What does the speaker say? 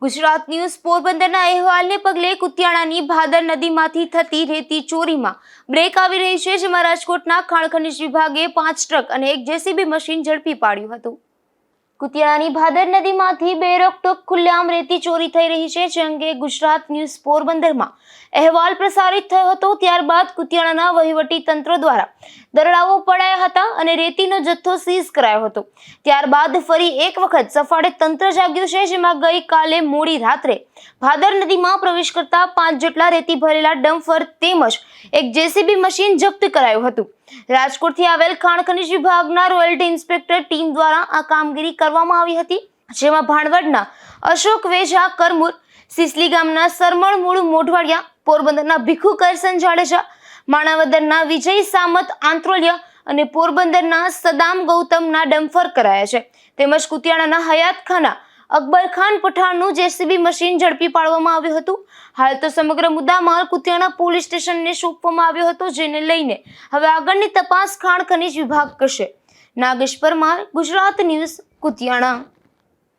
Gujarat news પોરબંદરના અહેવાલને પગલે કુતિયાણાની ભાદર નદીમાંથી થતી રેતી ચોરીમાં બ્રેક આવી રહી છે, જેમાં રાજકોટના ખાણ ખનીજ વિભાગે 5 ટ્રક અને એક જેસીબી મશીન ઝડપી પાડ્યું હતું। કુતિયાણાની ભાદર નદીમાંથી બેરોકટોક ખુલ્લેઆમ રેતી ચોરી થઈ રહી છે, જે અંગે ગુજરાત ન્યૂઝ પોરબંદરમાં અહેવાલ પ્રસારિત થયો હતો। ત્યારબાદ કુતિયાણાના વહીવટી તંત્ર દ્વારા દરોડાઓ પડાયા હતા અને રેતીનો જથ્થો સીઝ કરાયો હતો। ત્યારબાદ ફરી એક વખત સફાળે તંત્ર જાગ્યું છે, જેમાં ગઈકાલે મોડી રાત્રે ભાદર નદીમાં પ્રવેશ કરતા 5 જેટલા રેતી ભરેલા ડમ્પર તેમજ એક જેસીબી મશીન જપ્ત કરાયું હતું। રાજકોટથી આવેલ ખાણ ખનીજ વિભાગના રોયલ્ટી ઇન્સ્પેક્ટર ટીમ દ્વારા આ કામગીરી કરવામાં આવી હતી, જેમાં ભાણવડના અશોક વેજા કરમુર, સિસલી ગામના સરમણ મૂળ મોઢવાડિયા, પોરબંદરના ભીખુ કરસન જાડેજા, માણાવદરના વિજય સામત આંત્રોલિયા અને પોરબંદરના સદામ ગૌતમના ડમ્પર કરાયા છે, તેમજ કુતિયાણાના હયાત ખાના અકબર ખાન પઠાણનું જેસીબી મશીન ઝડપી પાડવામાં આવ્યું હતું। હાલ તો સમગ્ર મુદ્દામાલ કુતિયાણા પોલીસ સ્ટેશનને સોંપવામાં આવ્યો હતો, જેને લઈને હવે આગળની તપાસ ખાણ ખનીજ વિભાગ કરશે। નાગેશ પરમાર, ગુજરાત ન્યૂઝ, કુતિયાણા।